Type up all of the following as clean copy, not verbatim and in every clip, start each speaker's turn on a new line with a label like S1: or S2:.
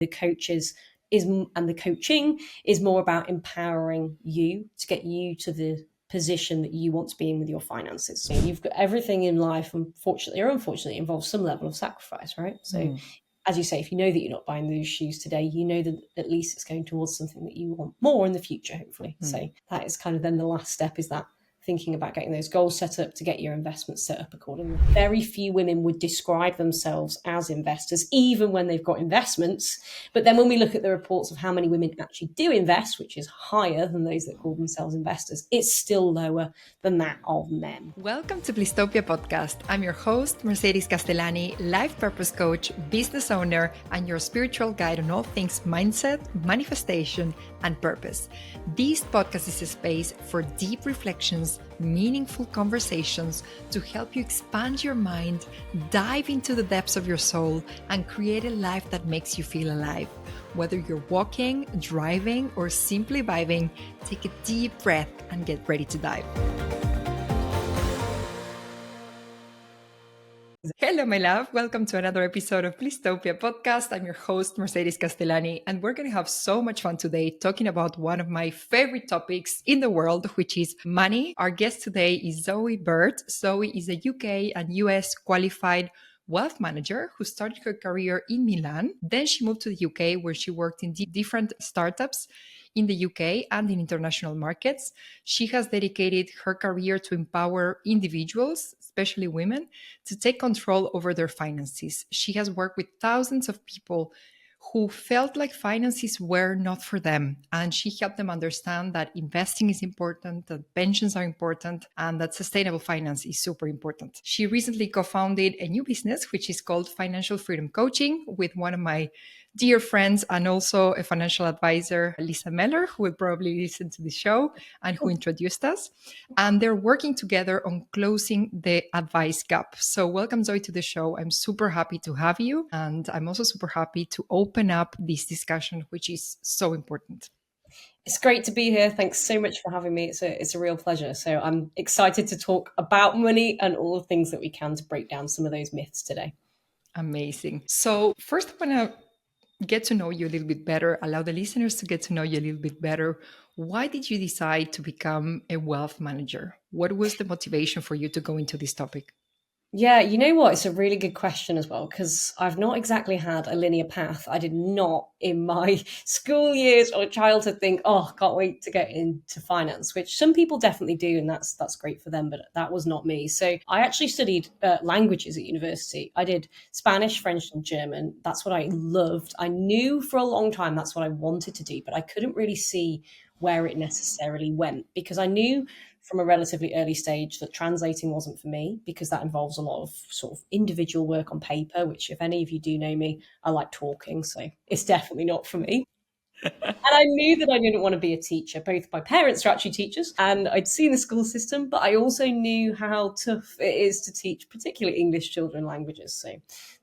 S1: The coaches and the coaching is more about empowering you to get you to the position that you want to be in with your finances. So you've got everything in life, unfortunately or unfortunately, involves some level of sacrifice, right? So as you say, if you know that you're not buying those shoes today, you know that at least it's going towards something that you want more in the future, hopefully. So that is kind of then the last step, is that thinking about getting those goals set up to get your investments set up accordingly. Very few women would describe themselves as investors, even when they've got investments. But then when we look at the reports of how many women actually do invest, which is higher than those that call themselves investors, it's still lower than that of men.
S2: Welcome to Blisstopia podcast. I'm your host, Mercedes Castellani, life purpose coach, business owner, and your spiritual guide on all things mindset, manifestation, and purpose. This podcast is a space for deep reflections, meaningful conversations to help you expand your mind, dive into the depths of your soul, and create a life that makes you feel alive. Whether you're walking, driving, or simply vibing, take a deep breath and get ready to dive. Hello, my love. Welcome to another episode of Blisstopia podcast. I'm your host, Mercedes Castellani, and we're going to have so much fun today talking about one of my favorite topics in the world, which is money. Our guest today is Zoë Burt. Zoë is a UK and US qualified wealth manager who started her career in Milan. Then she moved to the UK, where she worked in different startups in the UK and in international markets. She has dedicated her career to empower individuals, especially women, to take control over their finances. She has worked with thousands of people who felt like finances were not for them. And she helped them understand that investing is important, that pensions are important, and that sustainable finance is super important. She recently co-founded a new business, which is called Financial Freedom Coaching, with one of my dear friends and also a financial advisor, Lisa Meller, who will probably listen to the show and who introduced us. And they're working together on closing the advice gap. So welcome, Zoë, to the show. I'm super happy to have you. And I'm also super happy to open up this discussion, which is so important.
S1: It's great to be here. Thanks so much for having me. It's a real pleasure. So I'm excited to talk about money and all the things that we can to break down some of those myths today.
S2: Amazing. So first, I want to get to know you a little bit better, allow the listeners to get to know you a little bit better. Why did you decide to become a wealth manager? What was the motivation for you to go into this topic?
S1: Yeah, you know what? It's a really good question as well, because I've not exactly had a linear path. I did not in my school years or childhood think, oh, can't wait to get into finance, which some people definitely do. And that's great for them. But that was not me. So I actually studied languages at university. I did Spanish, French, and German. That's what I loved. I knew for a long time that's what I wanted to do, but I couldn't really see where it necessarily went, because I knew from a relatively early stage that translating wasn't for me, because that involves a lot of sort of individual work on paper, which if any of you do know me, I like talking. So it's definitely not for me. And I knew that I didn't want to be a teacher. Both my parents are actually teachers and I'd seen the school system, but I also knew how tough it is to teach, particularly English children languages. So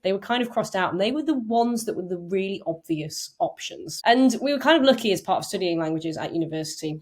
S1: they were kind of crossed out, and they were the ones that were the really obvious options. And we were kind of lucky as part of studying languages at university.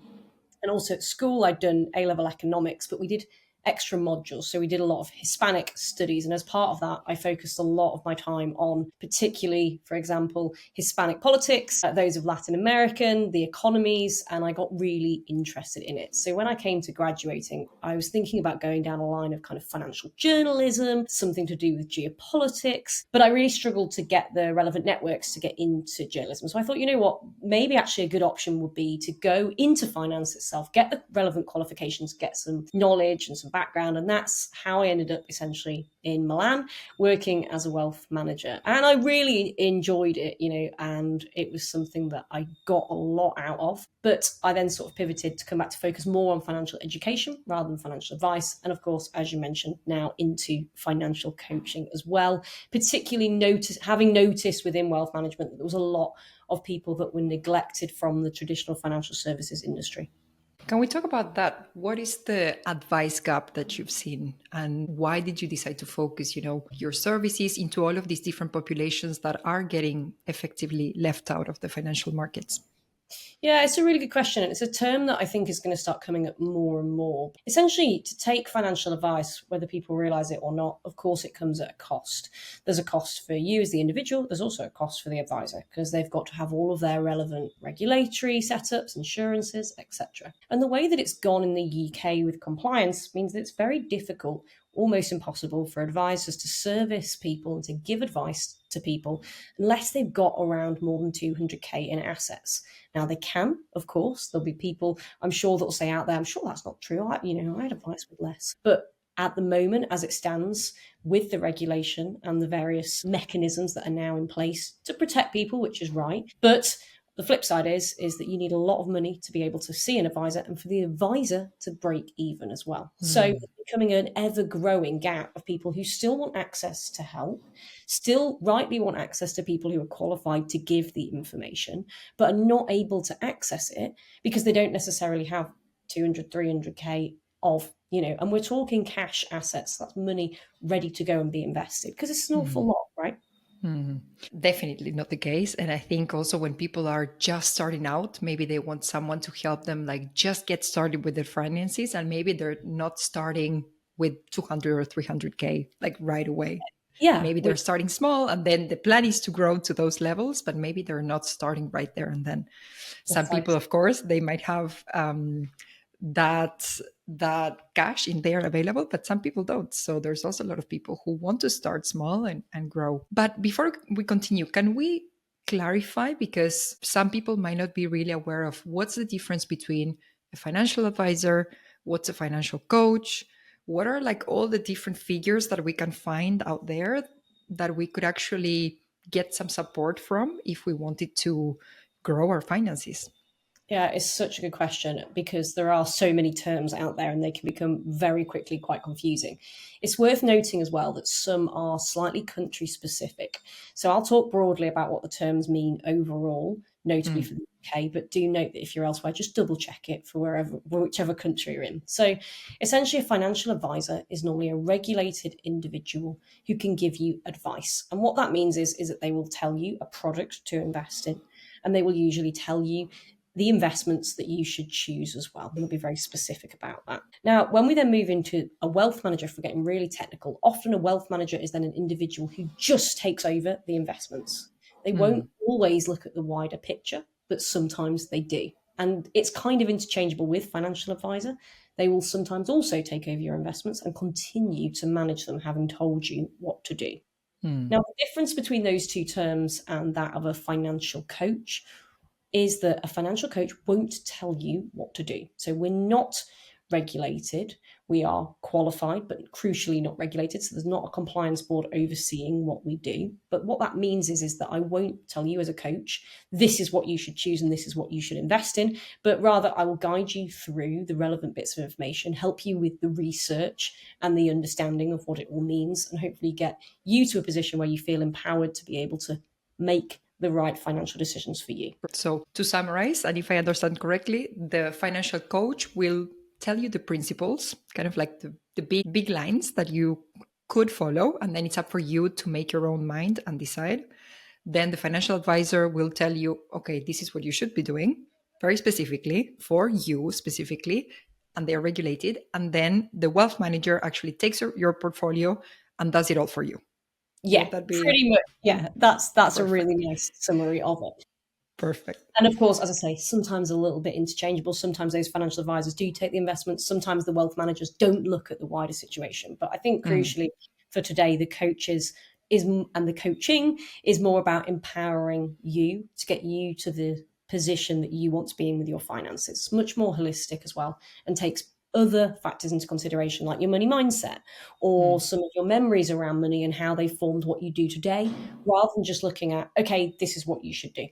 S1: And also at school, I'd done A-level economics, but we did extra modules. So we did a lot of Hispanic studies. And as part of that, I focused a lot of my time on particularly, for example, Hispanic politics, those of Latin American, the economies, and I got really interested in it. So when I came to graduating, I was thinking about going down a line of kind of financial journalism, something to do with geopolitics, but I really struggled to get the relevant networks to get into journalism. So I thought, you know what, maybe actually a good option would be to go into finance itself, get the relevant qualifications, get some knowledge and some background. And that's how I ended up essentially in Milan working as a wealth manager. And I really enjoyed it, and it was something that I got a lot out of. But I then sort of pivoted to come back to focus more on financial education rather than financial advice. And of course, as you mentioned, now into financial coaching as well, particularly having noticed within wealth management that there was a lot of people that were neglected from the traditional financial services industry.
S2: Can we talk about that? What is the advice gap that you've seen, and why did you decide to focus, your services into all of these different populations that are getting effectively left out of the financial markets?
S1: Yeah, it's a really good question. And it's a term that I think is going to start coming up more and more. Essentially, to take financial advice, whether people realize it or not, of course, it comes at a cost. There's a cost for you as the individual. There's also a cost for the advisor because they've got to have all of their relevant regulatory setups, insurances, etc. And the way that it's gone in the UK with compliance means that it's very difficult, almost impossible for advisors to service people and to give advice to people unless they've got around more than 200k in assets. Now they can, of course, there'll be people I'm sure that'll say out there, I'm sure that's not true. I had advice with less. But at the moment, as it stands, with the regulation and the various mechanisms that are now in place to protect people, which is right. But the flip side is that you need a lot of money to be able to see an advisor and for the advisor to break even as well. So it's becoming an ever growing gap of people who still want access to help, still rightly want access to people who are qualified to give the information, but are not able to access it because they don't necessarily have 200, 300k of, and we're talking cash assets. That's money ready to go and be invested because it's an awful lot, right?
S2: Definitely not the case. And I think also when people are just starting out, maybe they want someone to help them like just get started with their finances. And maybe they're not starting with 200 or 300K like right away.
S1: Yeah.
S2: Maybe they're starting small and then the plan is to grow to those levels, but maybe they're not starting right there and then. Some people, of course, they might have that cash in there available, but some people don't. So there's also a lot of people who want to start small and grow. But before we continue, can we clarify, because some people might not be really aware of what's the difference between a financial advisor, what's a financial coach, what are like all the different figures that we can find out there that we could actually get some support from if we wanted to grow our finances?
S1: Yeah, it's such a good question because there are so many terms out there and they can become very quickly quite confusing. It's worth noting as well that some are slightly country specific. So I'll talk broadly about what the terms mean overall, notably for the UK, but do note that if you're elsewhere, just double check it for whichever country you're in. So essentially, a financial advisor is normally a regulated individual who can give you advice. And what that means is that they will tell you a product to invest in, and they will usually tell you the investments that you should choose as well. And they'll be very specific about that. Now, when we then move into a wealth manager, if we're getting really technical, often a wealth manager is then an individual who just takes over the investments. They won't always look at the wider picture, but sometimes they do. And it's kind of interchangeable with financial advisor. They will sometimes also take over your investments and continue to manage them, having told you what to do. Now, the difference between those two terms and that of a financial coach is that a financial coach won't tell you what to do. So we're not regulated. We are qualified, but crucially not regulated. So there's not a compliance board overseeing what we do. But what that means is that I won't tell you as a coach, this is what you should choose and this is what you should invest in, but rather I will guide you through the relevant bits of information, help you with the research and the understanding of what it all means, and hopefully get you to a position where you feel empowered to be able to make the right financial decisions for you.
S2: So to summarize, and if I understand correctly, the financial coach will tell you the principles, kind of like the big lines that you could follow, and then it's up for you to make your own mind and decide. Then the financial advisor will tell you, okay, this is what you should be doing very specifically for you specifically, and they're regulated. And then the wealth manager actually takes your portfolio and does it all for you.
S1: Yeah, pretty much. Yeah, that's
S2: Perfect.
S1: a really nice summary of it.
S2: Perfect.
S1: And of course, as I say, sometimes a little bit interchangeable. Sometimes those financial advisors do take the investments. Sometimes the wealth managers don't look at the wider situation. But I think crucially for today, the coaches and the coaching is more about empowering you to get you to the position that you want to be in with your finances. It's much more holistic as well and takes other factors into consideration, like your money mindset or some of your memories around money and how they formed what you do today, rather than just looking at, okay, this is what you should do.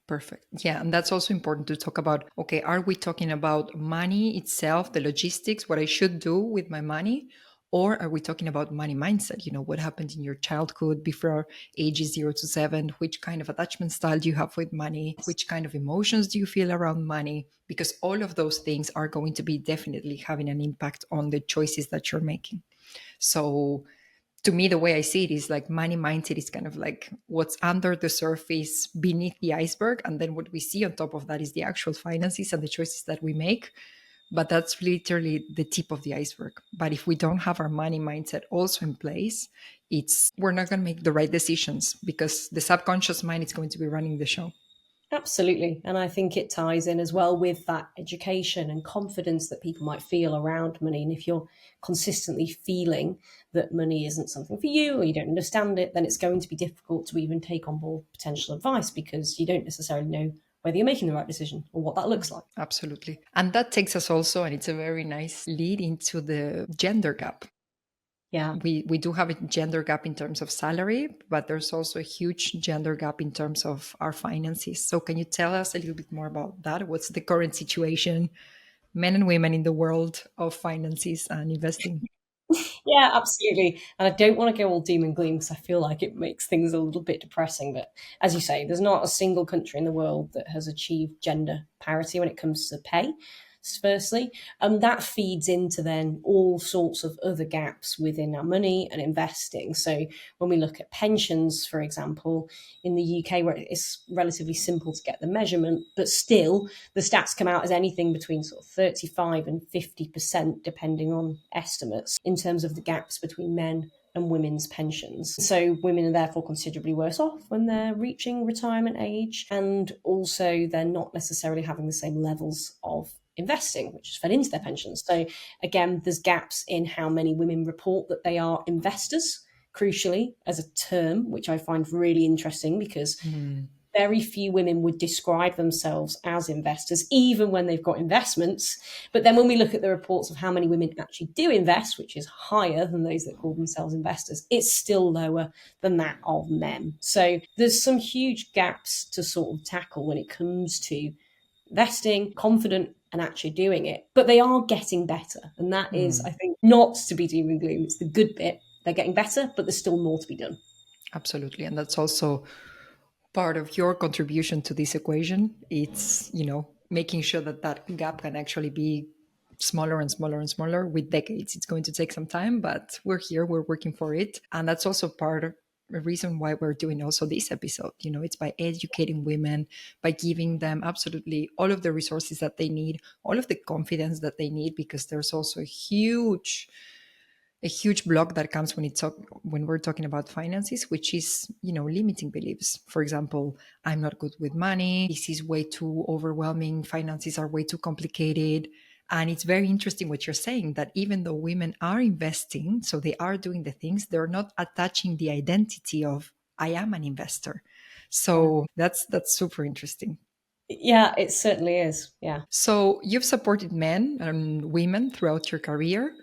S2: Perfect. Yeah. And that's also important to talk about. Okay, are we talking about money itself, the logistics, what I should do with my money? Or are we talking about money mindset? You know, what happened in your childhood before ages 0 to 7? Which kind of attachment style do you have with money? Which kind of emotions do you feel around money? Because all of those things are going to be definitely having an impact on the choices that you're making. So to me, the way I see it is like money mindset is kind of like what's under the surface beneath the iceberg. And then what we see on top of that is the actual finances and the choices that we make. But that's literally the tip of the iceberg. But if we don't have our money mindset also in place, it's we're not going to make the right decisions because the subconscious mind is going to be running the show.
S1: Absolutely. And I think it ties in as well with that education and confidence that people might feel around money. And if you're consistently feeling that money isn't something for you or you don't understand it, then it's going to be difficult to even take on board potential advice because you don't necessarily know whether you're making the right decision or what that looks like.
S2: Absolutely. And that takes us also, and it's a very nice lead into the gender gap.
S1: Yeah.
S2: We do have a gender gap in terms of salary, but there's also a huge gender gap in terms of our finances. So can you tell us a little bit more about that? What's the current situation, men and women in the world of finances and investing?
S1: Yeah, absolutely. And I don't want to go all doom and gloom because I feel like it makes things a little bit depressing. But as you say, there's not a single country in the world that has achieved gender parity when it comes to pay. Firstly, that feeds into then all sorts of other gaps within our money and investing. So when we look at pensions, for example, in the UK, where it's relatively simple to get the measurement, but still the stats come out as anything between sort of 35 and 50%, depending on estimates, in terms of the gaps between men and women's pensions. So women are therefore considerably worse off when they're reaching retirement age, and also they're not necessarily having the same levels of investing, which is fed into their pensions. So again, there's gaps in how many women report that they are investors, crucially, as a term, which I find really interesting because very few women would describe themselves as investors, even when they've got investments. But then when we look at the reports of how many women actually do invest, which is higher than those that call themselves investors, it's still lower than that of men. So there's some huge gaps to sort of tackle when it comes to investing, confident and actually doing it. But they are getting better. And that is, I think, not to be doom and gloom. It's the good bit. They're getting better, but there's still more to be done.
S2: Absolutely. And that's also part of your contribution to this equation. It's, making sure that that gap can actually be smaller and smaller and smaller with decades. It's going to take some time, but we're here, we're working for it. And that's also part of the reason why we're doing also this episode. It's by educating women, by giving them absolutely all of the resources that they need, all of the confidence that they need, because there's also a huge block that comes when we're talking about finances, which is limiting beliefs. For example, I'm not good with money, this is way too overwhelming, finances are way too complicated. And it's very interesting what you're saying, that even though women are investing, so they are doing the things, they're not attaching the identity of I am an investor. So that's super interesting.
S1: Yeah, it certainly is. Yeah.
S2: So you've supported men and women throughout your career.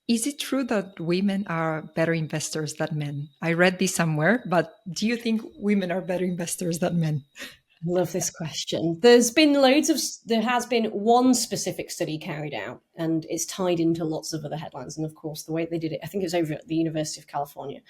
S2: Is it true that women are better investors than men? I read this somewhere, but do you think women are better investors than men?
S1: I love this question. There has been one specific study carried out, and it's tied into lots of other headlines. And of course, the way they did it, I think it was over at the University of California.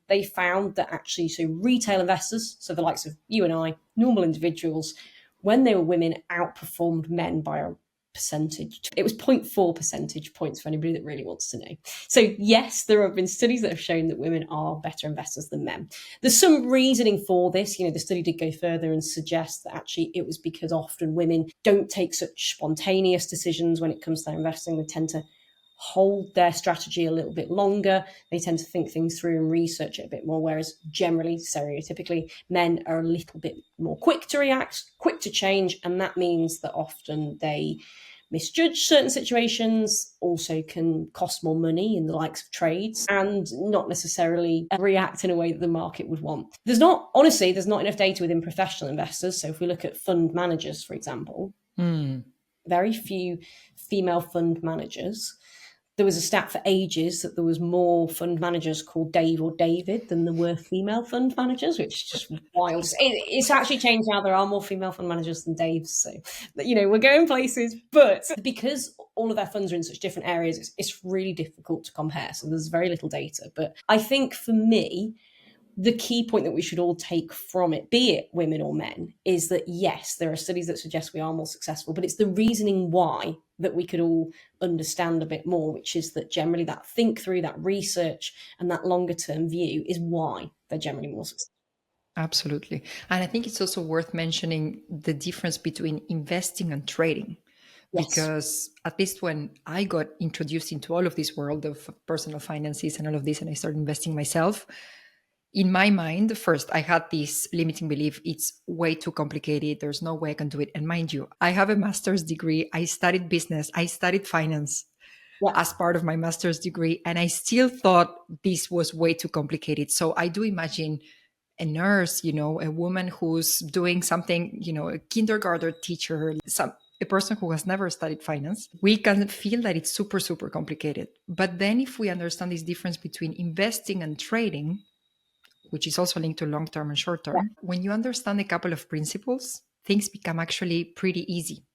S1: They found that actually, so retail investors, so the likes of you and I, normal individuals, when they were women, outperformed men by a percentage. It was zero point 0.4 percentage points for anybody that really wants to know. So yes, there have been studies that have shown that women are better investors than men. There's some reasoning for this. The study did go further and suggest that actually it was because often women don't take such spontaneous decisions when it comes to their investing. They tend to hold their strategy a little bit longer. They tend to think things through and research it a bit more, whereas generally, stereotypically, men are a little bit more quick to react, quick to change, and that means that often they misjudge certain situations, also can cost more money in the likes of trades, and not necessarily react in a way that the market would want. There's not enough data within professional investors. So if we look at fund managers, for example, very few female fund managers. There was a stat for ages that there was more fund managers called Dave or David than there were female fund managers, which is just wild. It's actually changed now. There are more female fund managers than Daves. So, we're going places. But because all of their funds are in such different areas, it's really difficult to compare. So there's very little data. But I think for me, the key point that we should all take from it, be it women or men, is that yes, there are studies that suggest we are more successful, but it's the reasoning why that we could all understand a bit more, which is that generally that think through, that research, and that longer term view is why they're generally more successful.
S2: Absolutely. And I think it's also worth mentioning the difference between investing and trading.
S1: Yes.
S2: Because at least when I got introduced into all of this world of personal finances and all of this, and I started investing myself, in my mind, first, I had this limiting belief it's way too complicated. There's no way I can do it. And mind you, I have a master's degree. I studied business, I studied finance
S1: Yeah.
S2: as part of my master's degree. And I still thought this was way too complicated. So I do imagine a nurse, a woman who's doing something, a kindergarten teacher, a person who has never studied finance, we can feel that it's super, super complicated. But then if we understand this difference between investing and trading, which is also linked to long term and short
S1: Yeah.
S2: term, when you understand a couple of principles, things become actually pretty easy.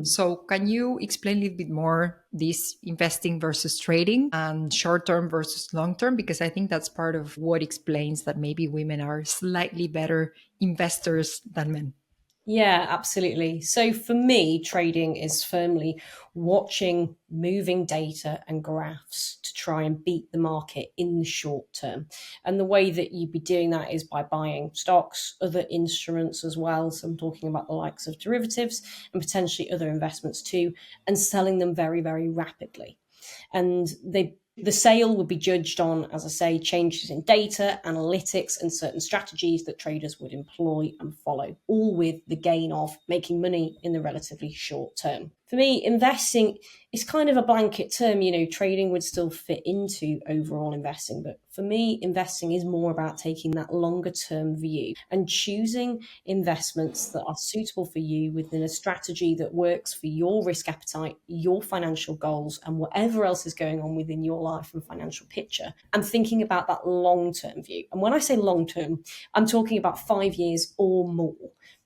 S2: So, can you explain a little bit more this investing versus trading and short term versus long term? Because I think that's part of what explains that maybe women are slightly better investors than men.
S1: Yeah, absolutely. So for me, trading is firmly watching moving data and graphs to try and beat the market in the short term. And the way that you'd be doing that is by buying stocks, other instruments as well. So I'm talking about the likes of derivatives and potentially other investments too, and selling them very, very rapidly. And the sale would be judged on, as I say, changes in data, analytics, and certain strategies that traders would employ and follow, all with the gain of making money in the relatively short term. For me, investing is kind of a blanket term. Trading would still fit into overall investing, but for me, investing is more about taking that longer term view and choosing investments that are suitable for you within a strategy that works for your risk appetite, your financial goals, and whatever else is going on within your life and financial picture. I'm thinking about that long term view. And when I say long term, I'm talking about 5 years or more.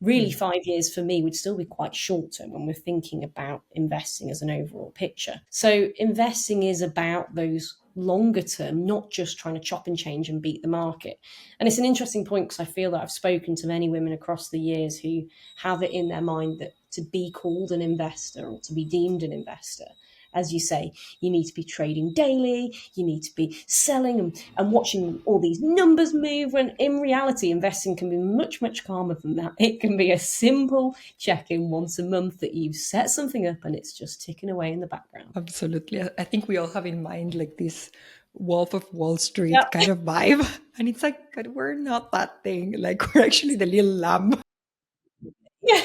S1: Really, 5 years for me would still be quite short term when we're thinking about investing as an overall picture. So, investing is about those longer term, not just trying to chop and change and beat the market. And it's an interesting point because I feel that I've spoken to many women across the years who have it in their mind that to be called an investor or to be deemed an investor, as you say, you need to be trading daily, you need to be selling and watching all these numbers move. When in reality, investing can be much, much calmer than that. It can be a simple check-in once a month that you've set something up and it's just ticking away in the background.
S2: Absolutely. I think we all have in mind like this Wolf of Wall
S1: Yeah.
S2: Street kind of vibe. And it's like, but we're not that thing. Like, we're actually the little lamb.
S1: Yeah.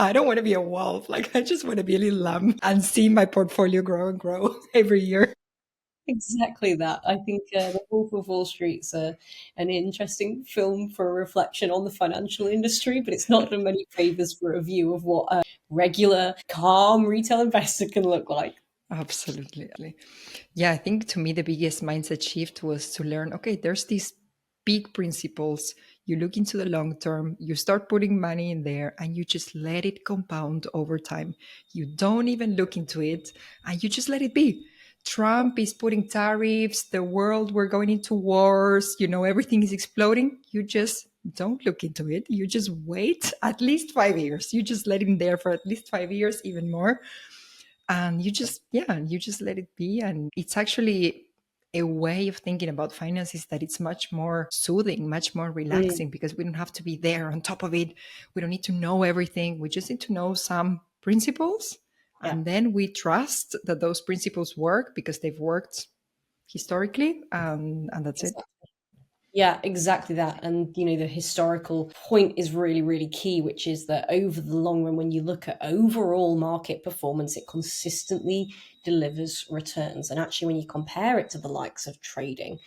S2: I don't want to be a wolf. Like, I just want to be a little lamb and see my portfolio grow and grow every year.
S1: Exactly that. I think The Wolf of Wall Street's an interesting film for a reflection on the financial industry, but it's not done many favors for a view of what a regular, calm retail investor can look like.
S2: Absolutely. Yeah, I think to me, the biggest mindset shift was to learn okay, there's these big principles. You look into the long term, you start putting money in there, and you just let it compound over time. You don't even look into it, and you just let it be. Trump is putting tariffs, the world, we're going into wars, everything is exploding. You just don't look into it. You just wait at least 5 years. You just let him there for at least 5 years, even more, and you just let it be. And it's actually a way of thinking about finances that it's much more soothing, much more
S1: Mm,
S2: relaxing, because we don't have to be there on top of it. We don't need to know everything. We just need to know some principles,
S1: yeah.
S2: and then we trust that those principles work because they've worked historically, and that's it.
S1: Yeah, exactly that. And, the historical point is really, really key, which is that over the long run, when you look at overall market performance, it consistently delivers returns. And actually, when you compare it to the likes of trading,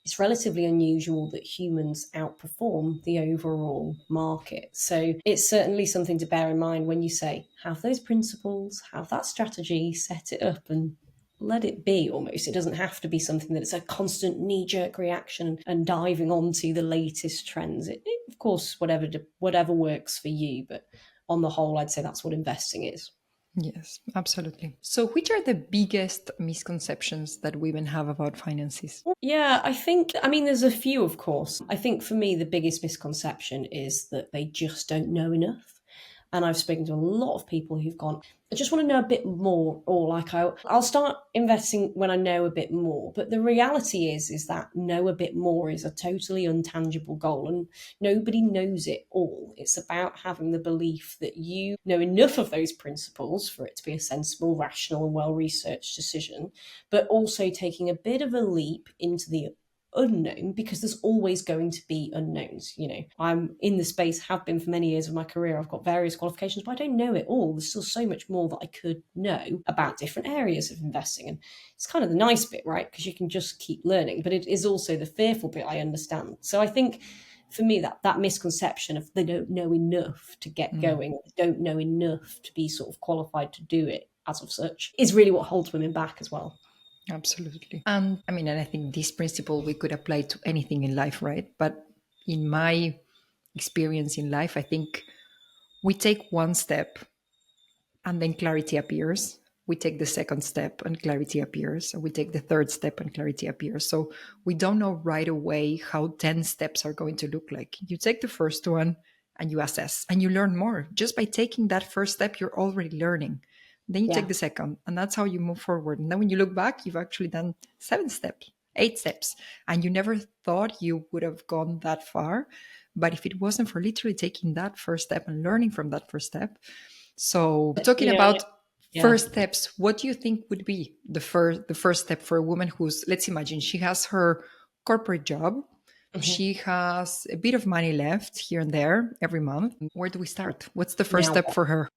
S1: it's relatively unusual that humans outperform the overall market. So it's certainly something to bear in mind when you say, have those principles, have that strategy, set it up and let it be almost. It doesn't have to be something that it's a constant knee-jerk reaction and diving onto the latest trends. Of course, whatever works for you, but on the whole, I'd say that's what investing is.
S2: Yes, absolutely. So which are the biggest misconceptions that women have about finances?
S1: Yeah, there's a few, of course. I think for me, the biggest misconception is that they just don't know enough. And I've spoken to a lot of people who've gone, I just want to know a bit more, or like I'll start investing when I know a bit more. But the reality is that know a bit more is a totally untangible goal, and nobody knows it all. It's about having the belief that you know enough of those principles for it to be a sensible, rational, and well-researched decision, but also taking a bit of a leap into the unknown, because there's always going to be unknowns. I'm in the space, have been for many years of my career. I've got various qualifications, but I don't know it all. There's still so much more that I could know about different areas of investing. And it's kind of the nice bit, right? Because you can just keep learning, but it is also the fearful bit, I understand. So I think for me, that misconception of they don't know enough to get going, they don't know enough to be sort of qualified to do it as of such, is really what holds women back as well.
S2: Absolutely. And I think this principle we could apply to anything in life, right? But in my experience in life, I think we take one step and then clarity appears. We take the second step and clarity appears. And we take the third step and clarity appears. So we don't know right away how 10 steps are going to look like. You take the first one and you assess and you learn more. Just by taking that first step, you're already learning. Then you take the second, and that's how you move forward. And then when you look back, you've actually done 7 steps, 8 steps, and you never thought you would have gone that far. But if it wasn't for literally taking that first step and learning from that first step. So talking about first steps, what do you think would be the first step for a woman who's, let's imagine she has her corporate job. She has a bit of money left here and there every month. Where do we start? What's the first step for her?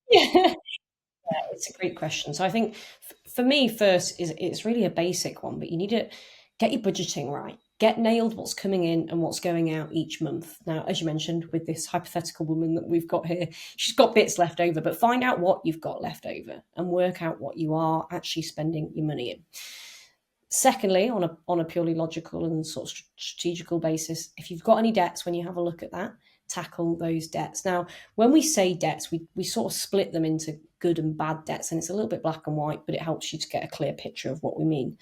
S1: It's a great question. So I think for me, first it's really a basic one, but you need to get your budgeting right. Get nailed what's coming in and what's going out each month. Now, as you mentioned, with this hypothetical woman that we've got here, she's got bits left over, but find out what you've got left over and work out what you are actually spending your money in. Secondly, on a purely logical and sort of strategical basis, if you've got any debts, when you have a look at that, tackle those debts. Now, when we say debts, we sort of split them into good and bad debts, and it's a little bit black and white, but it helps you to get a clear picture of what we mean.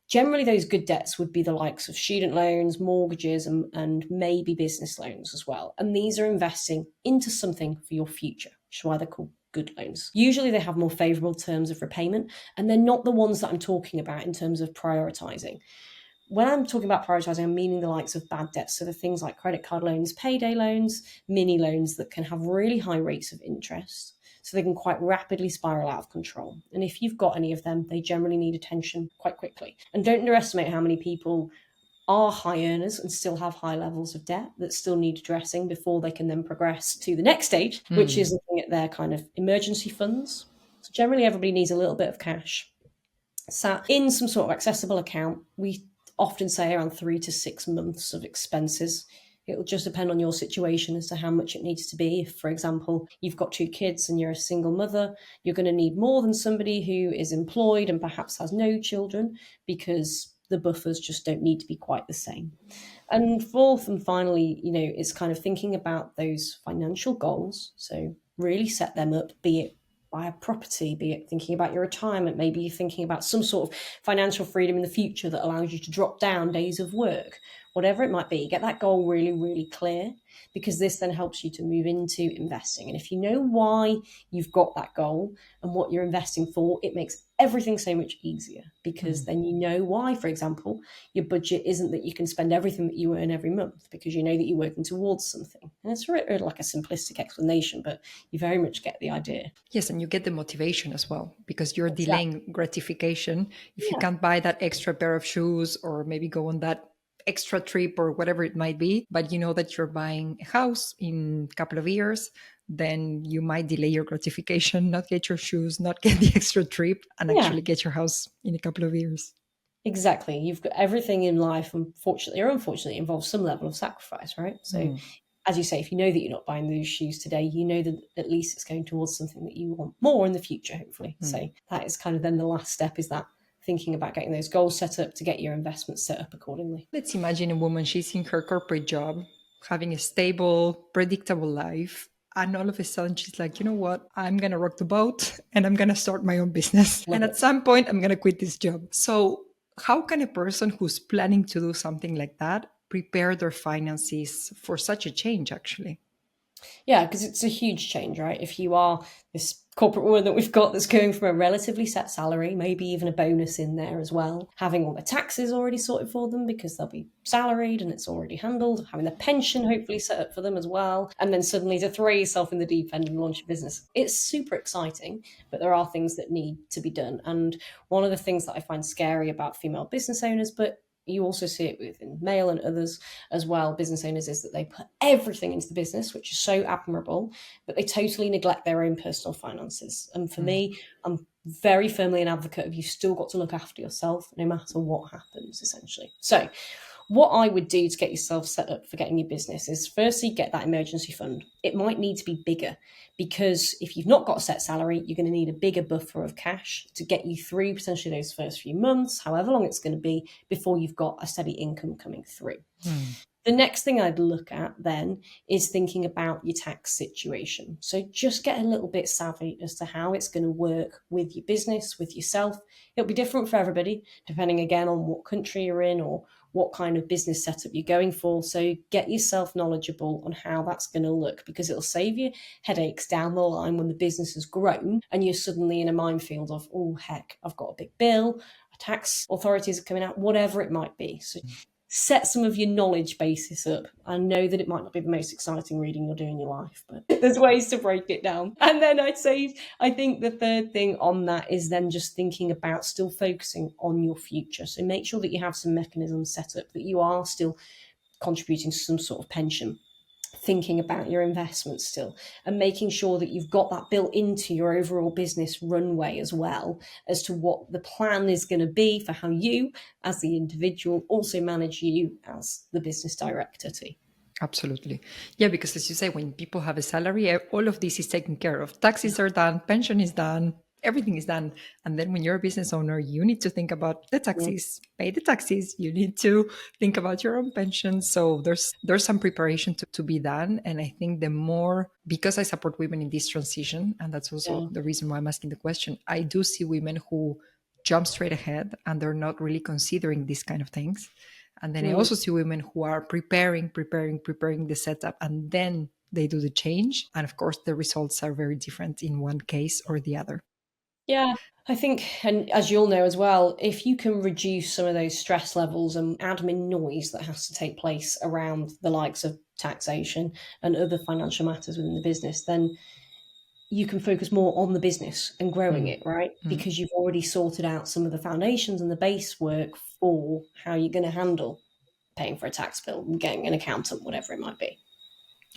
S1: Generally, those good debts would be the likes of student loans, mortgages, and maybe business loans as well. And these are investing into something for your future, which is why they're called good loans. Usually they have more favourable terms of repayment, and they're not the ones that I'm talking about in terms of prioritising. When I'm talking about prioritising, I'm meaning the likes of bad debts. So the things like credit card loans, payday loans, mini loans that can have really high rates of interest. So they can quite rapidly spiral out of control. And if you've got any of them, they generally need attention quite quickly. And don't underestimate how many people are high earners and still have high levels of debt that still need addressing before they can then progress to the next stage, which is looking at their kind of emergency funds. So generally everybody needs a little bit of cash sat in some sort of accessible account. We often say around 3 to 6 months of expenses. It will just depend on your situation as to how much it needs to be. If, for example, you've got 2 kids and you're a single mother, you're going to need more than somebody who is employed and perhaps has no children, because the buffers just don't need to be quite the same. And fourth and finally, it's kind of thinking about those financial goals. So really set them up, be it buy a property, be it thinking about your retirement, maybe you're thinking about some sort of financial freedom in the future that allows you to drop down days of work, whatever it might be. Get that goal really, really clear, because this then helps you to move into investing. And if you know why you've got that goal and what you're investing for, it makes everything so much easier, because then you know why, for example, your budget isn't that you can spend everything that you earn every month, because you know that you're working towards something. And it's really like a simplistic explanation, but you very much get the idea.
S2: Yes, and you get the motivation as well, because you're delaying gratification. If you can't buy that extra pair of shoes or maybe go on that extra trip or whatever it might be, but you know that you're buying a house in a couple of years, then you might delay your gratification, not get your shoes, not get the extra trip, and actually get your house in a couple of years.
S1: Exactly. You've got everything in life, unfortunately or unfortunately, involves some level of sacrifice, right? So as you say, if you know that you're not buying those shoes today, you know that at least it's going towards something that you want more in the future, hopefully. So that is kind of then the last step, is that thinking about getting those goals set up to get your investments set up accordingly.
S2: Let's imagine a woman, she's in her corporate job, having a stable, predictable life. And all of a sudden she's like, you know what? I'm going to rock the boat and I'm going to start my own business. And at some point, I'm going to quit this job. So how can a person who's planning to do something like that prepare their finances for such a change, actually?
S1: Yeah, because it's a huge change, right? If you are this corporate woman that we've got that's going from a relatively set salary, maybe even a bonus in there as well, having all their taxes already sorted for them because they'll be salaried and it's already handled, having their pension hopefully set up for them as well, and then suddenly to throw yourself in the deep end and launch a business. It's super exciting, but there are things that need to be done. And one of the things that I find scary about female business owners, but you also see it within male and others as well, business owners, is that they put everything into the business, which is so admirable, but they totally neglect their own personal finances. And for me, I'm very firmly an advocate of, you've still got to look after yourself no matter what happens, essentially. So what I would do to get yourself set up for getting your business is firstly get that emergency fund. It might need to be bigger, because if you've not got a set salary, you're going to need a bigger buffer of cash to get you through potentially those first few months, however long it's going to be, before you've got a steady income coming through. The next thing I'd look at then is thinking about your tax situation. So just get a little bit savvy as to how it's going to work with your business, with yourself. It'll be different for everybody, depending again on what country you're in or what kind of business setup you're going for. So get yourself knowledgeable on how that's going to look, because it'll save you headaches down the line when the business has grown and you're suddenly in a minefield of, oh, heck, I've got a big bill, tax authorities are coming out, whatever it might be. So set some of your knowledge basis up. I know that it might not be the most exciting reading you'll do in your life, but there's ways to break it down. And then I think the third thing on that is then just thinking about still focusing on your future. So make sure that you have some mechanisms set up, that you are still contributing to some sort of pension, thinking about your investments still, and making sure that you've got that built into your overall business runway as well, as to what the plan is going to be for how you as the individual also manage you as the business director too.
S2: Absolutely. Yeah, because as you say, when people have a salary, all of this is taken care of. Taxes are done, pension is done, everything is done. And then when you're a business owner, you need to think about the taxes, pay the taxes. You need to think about your own pension. So there's some preparation to be done. And I think the more, because I support women in this transition, and that's also the reason why I'm asking the question, I do see women who jump straight ahead and they're not really considering these kind of things. And then I also see women who are preparing the setup, and then they do the change. And of course, the results are very different in one case or the other.
S1: Yeah, I think, and as you'll know as well, if you can reduce some of those stress levels and admin noise that has to take place around the likes of taxation and other financial matters within the business, then you can focus more on the business and growing it, right? Because you've already sorted out some of the foundations and the base work for how you're going to handle paying for a tax bill, getting an accountant, whatever it might be.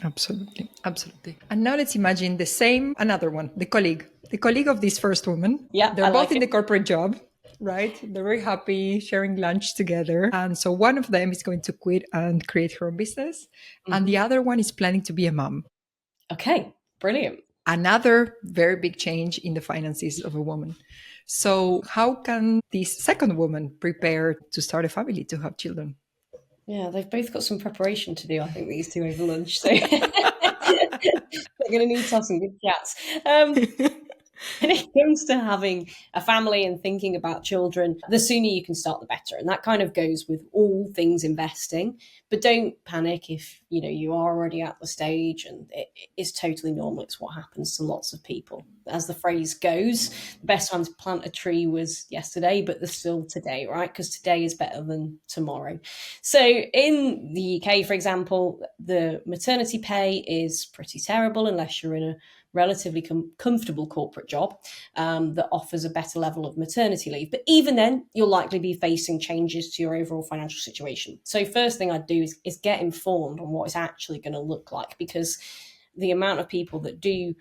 S2: Absolutely. Absolutely. And now let's imagine the same, another one, the colleague of this first woman.
S1: Yeah,
S2: They're both in the corporate job, right? They're very happy sharing lunch together. And so one of them is going to quit and create her own business. And the other one is planning to be a mom.
S1: Okay, brilliant.
S2: Another very big change in the finances of a woman. So how can this second woman prepare to start a family, to have children?
S1: Yeah, they've both got some preparation to do, I think, these two over lunch. So they're going to need to have some good chats. When it comes to having a family and thinking about children, the sooner you can start, the better. And that kind of goes with all things investing. But don't panic if you are already at the stage, and it is totally normal. It's what happens to lots of people. As the phrase goes, the best time to plant a tree was yesterday, but there's still today, right? Because today is better than tomorrow. So in the UK, for example, the maternity pay is pretty terrible unless you're in a relatively comfortable corporate job that offers a better level of maternity leave. But even then, you'll likely be facing changes to your overall financial situation. So first thing I'd do is get informed on what it's actually going to look like, because the amount of people that do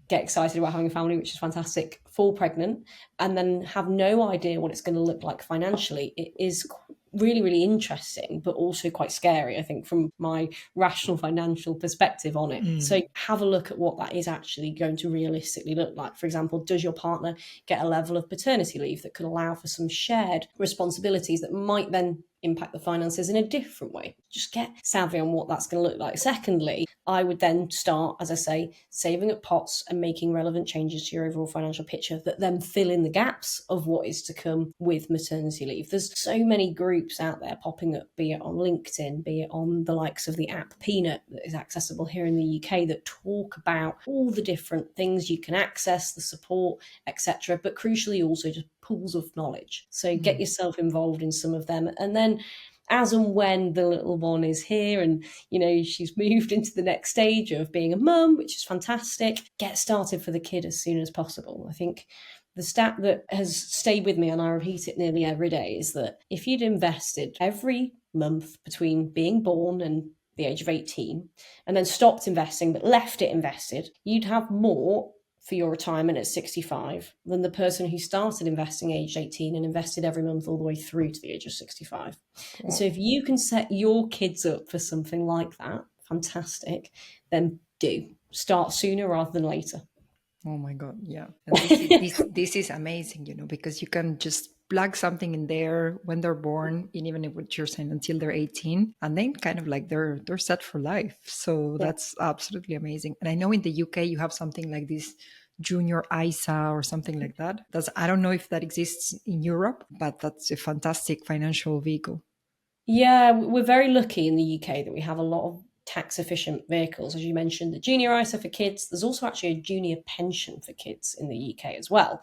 S1: get excited about having a family, which is fantastic, fall pregnant, and then have no idea what it's going to look like financially, it is really, really interesting, but also quite scary, I think, from my rational financial perspective on it. So have a look at what that is actually going to realistically look like. For example, does your partner get a level of paternity leave that could allow for some shared responsibilities that might then impact the finances in a different way? Just get savvy on what that's going to look like. Secondly, I would then start, as I say, saving up pots and making relevant changes to your overall financial picture picture that then fill in the gaps of what is to come with maternity leave. There's so many groups out there popping up, be it on LinkedIn, be it on the likes of the app Peanut that is accessible here in the UK, that talk about all the different things you can access, the support, etc. But crucially also just pools of knowledge. So get yourself involved in some of them. And then as and when the little one is here and, she's moved into the next stage of being a mum, which is fantastic, get started for the kid as soon as possible. I think the stat that has stayed with me, and I repeat it nearly every day, is that if you'd invested every month between being born and the age of 18 and then stopped investing but left it invested, you'd have more for your retirement at 65 than the person who started investing aged 18 and invested every month all the way through to the age of 65. Wow. And so if you can set your kids up for something like that, fantastic, then do. Start sooner rather than later.
S2: Oh my God, yeah. And this is amazing, because you can just plug something in there when they're born, and even if what you're saying until they're 18, and then kind of like they're set for life. So that's absolutely amazing. And I know in the UK you have something like this junior ISA or something like that. I don't know if that exists in Europe, but that's a fantastic financial vehicle.
S1: Yeah, we're very lucky in the UK that we have a lot of tax efficient vehicles. As you mentioned, the junior ISA for kids. There's also actually a junior pension for kids in the UK as well,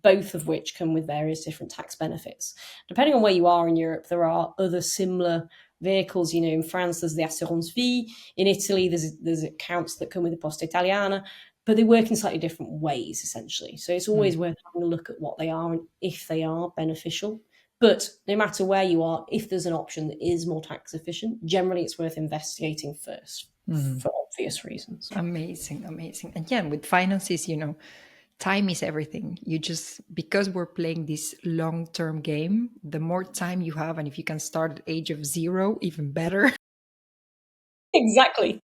S1: both of which come with various different tax benefits. Depending on where you are in Europe, there are other similar vehicles. In France, there's the Assurance Vie. In Italy, there's accounts that come with the Poste Italiana, but they work in slightly different ways, essentially. So it's always worth having a look at what they are and if they are beneficial. But no matter where you are, if there's an option that is more tax efficient, generally it's worth investigating first for obvious reasons.
S2: Amazing. And yeah, with finances, time is everything. Because we're playing this long-term game, the more time you have, and if you can start at age of 0, even better.
S1: Exactly.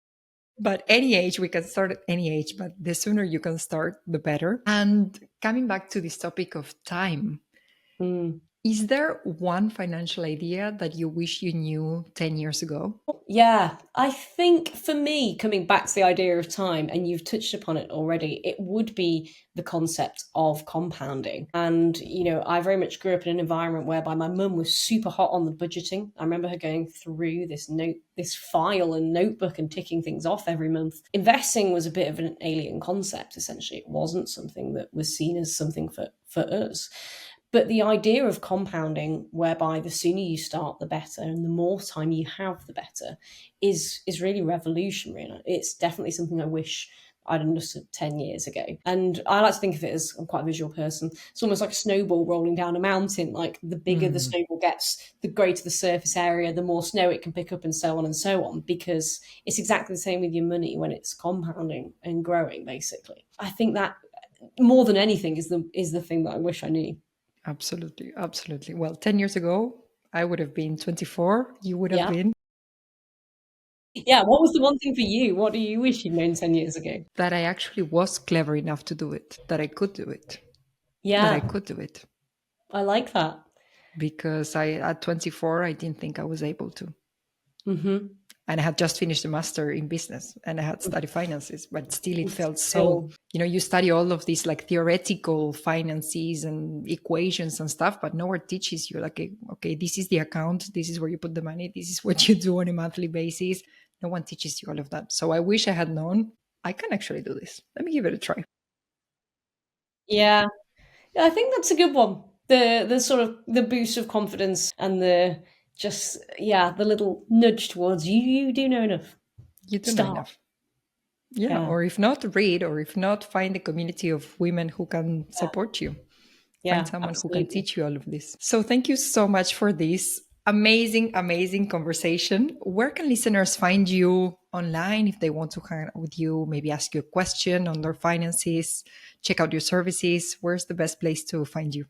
S2: But any age, we can start at any age, but the sooner you can start, the better. And coming back to this topic of time, is there one financial idea that you wish you knew 10 years ago?
S1: Yeah, I think for me, coming back to the idea of time, and you've touched upon it already, it would be the concept of compounding. And, I very much grew up in an environment whereby my mum was super hot on the budgeting. I remember her going through this file and notebook and ticking things off every month. Investing was a bit of an alien concept, essentially. It wasn't something that was seen as something for us. But the idea of compounding, whereby the sooner you start, the better, and the more time you have, the better, is really revolutionary. And it's definitely something I wish I'd understood 10 years ago. And I like to think of it as, I'm quite a visual person, it's almost like a snowball rolling down a mountain. Like the bigger the snowball gets, the greater the surface area, the more snow it can pick up, and so on, because it's exactly the same with your money when it's compounding and growing, basically. I think that more than anything is the thing that I wish I knew.
S2: Absolutely. Well, 10 years ago, I would have been 24. You would have been.
S1: Yeah, what was the one thing for you? What do you wish you'd known 10 years ago?
S2: That I actually was clever enough to do it, that I could do it.
S1: Yeah.
S2: That I could do it.
S1: I like that.
S2: Because at 24, I didn't think I was able to.
S1: Mm-hmm.
S2: And I had just finished a master in business and I had studied finances, but still it felt so, you study all of these like theoretical finances and equations and stuff, but nowhere teaches you like, okay, this is the account. This is where you put the money. This is what you do on a monthly basis. No one teaches you all of that. So I wish I had known I can actually do this. Let me give it a try.
S1: Yeah, I think that's a good one. The sort of the boost of confidence and the little nudge towards you do know enough.
S2: You do know enough. Yeah, or if not, read, or if not, find a community of women who can support you. Find someone who can teach you all of this. So thank you so much for this amazing conversation. Where can listeners find you online if they want to hang out with you, maybe ask you a question on their finances, check out your services? Where's the best place to find you?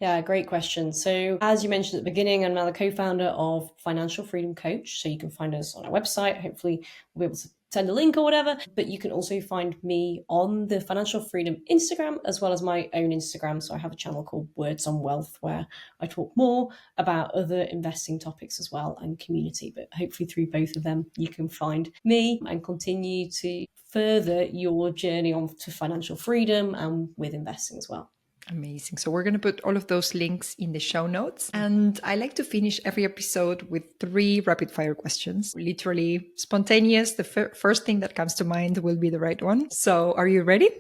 S1: Yeah, great question. So as you mentioned at the beginning, I'm now the co-founder of Financial Freedom Coach. So you can find us on our website. Hopefully we'll be able to send a link or whatever. But you can also find me on the Financial Freedom Instagram, as well as my own Instagram. So I have a channel called Words on Wealth, where I talk more about other investing topics as well and community. But hopefully through both of them, you can find me and continue to further your journey on to financial freedom and with investing as well.
S2: Amazing. So we're going to put all of those links in the show notes. And I like to finish every episode with 3 rapid fire questions. Literally spontaneous. The first thing that comes to mind will be the right one. So are you ready?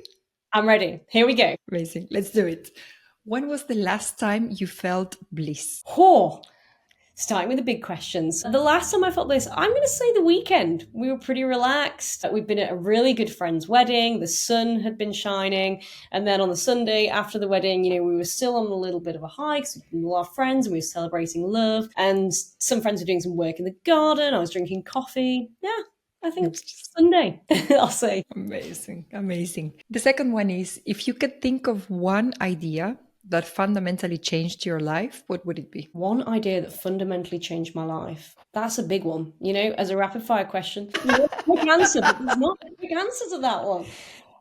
S1: I'm ready. Here we go.
S2: Amazing. Let's do it. When was the last time you felt bliss?
S1: Starting with the big questions. The last time I felt this, I'm going to say the weekend. We were pretty relaxed. We'd been at a really good friend's wedding. The sun had been shining. And then on the Sunday after the wedding, we were still on a little bit of a high because we'd been with our friends and we were celebrating love. And some friends were doing some work in the garden. I was drinking coffee. Yeah, I think it's Sunday, I'll say.
S2: Amazing. Amazing. The second one is, if you could think of one idea that fundamentally changed your life, what would it be?
S1: One idea that fundamentally changed my life. That's a big one. As a rapid fire question, quick answer, but there's not a quick answer to that one.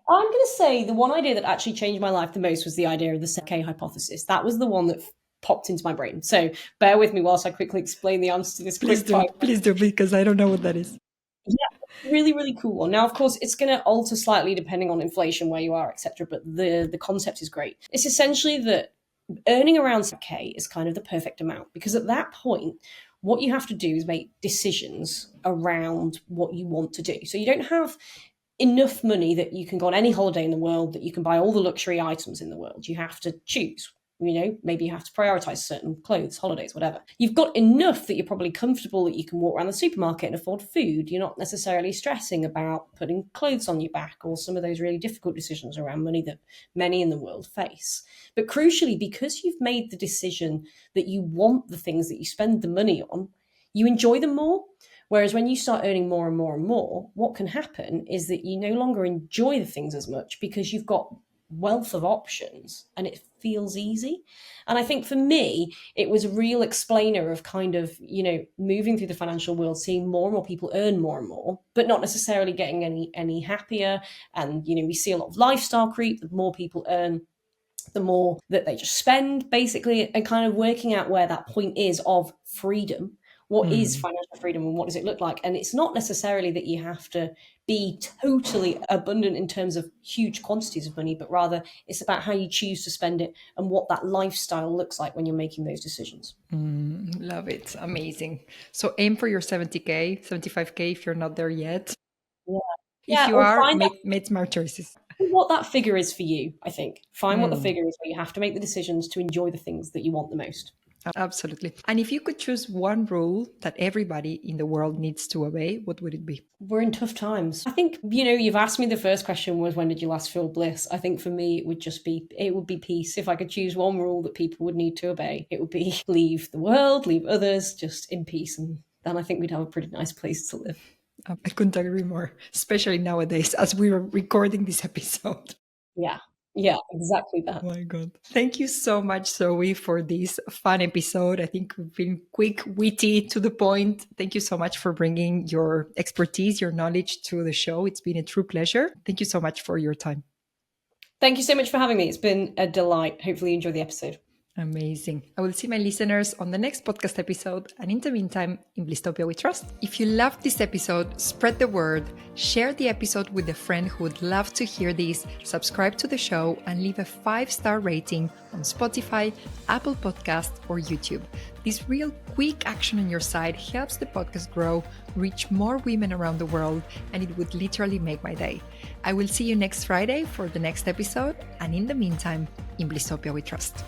S1: I'm going to say the one idea that actually changed my life the most was the idea of the 7K hypothesis. That was the one that popped into my brain. So bear with me whilst I quickly explain the answer to this.
S2: Please do, because I don't know what that is.
S1: Yeah, really, really cool one. Now, of course, it's going to alter slightly depending on inflation, where you are, etc. But the concept is great. It's essentially that earning around 7K is kind of the perfect amount, because at that point, what you have to do is make decisions around what you want to do. So you don't have enough money that you can go on any holiday in the world, that you can buy all the luxury items in the world. You have to choose. Maybe you have to prioritize certain clothes, holidays, whatever. You've got enough that you're probably comfortable that you can walk around the supermarket and afford food. You're not necessarily stressing about putting clothes on your back or some of those really difficult decisions around money that many in the world face. But crucially, because you've made the decision that you want the things that you spend the money on, you enjoy them more. Whereas when you start earning more and more and more, what can happen is that you no longer enjoy the things as much because you've got wealth of options and it feels easy. And I think for me, it was a real explainer of kind of, moving through the financial world, seeing more and more people earn more and more, but not necessarily getting any happier. And, we see a lot of lifestyle creep. The more people earn, the more that they just spend, basically, and kind of working out where that point is of freedom. What is financial freedom and what does it look like? And it's not necessarily that you have to be totally abundant in terms of huge quantities of money, but rather it's about how you choose to spend it and what that lifestyle looks like when you're making those decisions.
S2: Love it. Amazing. So aim for your 70K, 75K if you're not there yet.
S1: Yeah.
S2: If you are, make smart choices.
S1: What that figure is for you, I think. Find what the figure is where you have to make the decisions to enjoy the things that you want the most.
S2: Absolutely. And if you could choose one rule that everybody in the world needs to obey, what would it be?
S1: We're in tough times. I think, you've asked me, the first question was, when did you last feel bliss? I think for me, it would be peace. If I could choose one rule that people would need to obey, it would be leave the world, leave others just in peace. And then I think we'd have a pretty nice place to live.
S2: I couldn't agree more, especially nowadays as we were recording this episode.
S1: Yeah, exactly that.
S2: Oh my God. Thank you so much, Zoe, for this fun episode. I think we've been quick, witty, to the point. Thank you so much for bringing your expertise, your knowledge to the show. It's been a true pleasure. Thank you so much for your time.
S1: Thank you so much for having me. It's been a delight. Hopefully you enjoy the episode.
S2: Amazing. I will see my listeners on the next podcast episode. And in the meantime, in Blisstopia we trust. If you loved this episode, spread the word, share the episode with a friend who would love to hear this, subscribe to the show, and leave a 5-star rating on Spotify, Apple Podcast, or YouTube. This real quick action on your side helps the podcast grow, reach more women around the world, and it would literally make my day. I will see you next Friday for the next episode. And in the meantime, in Blisstopia we trust.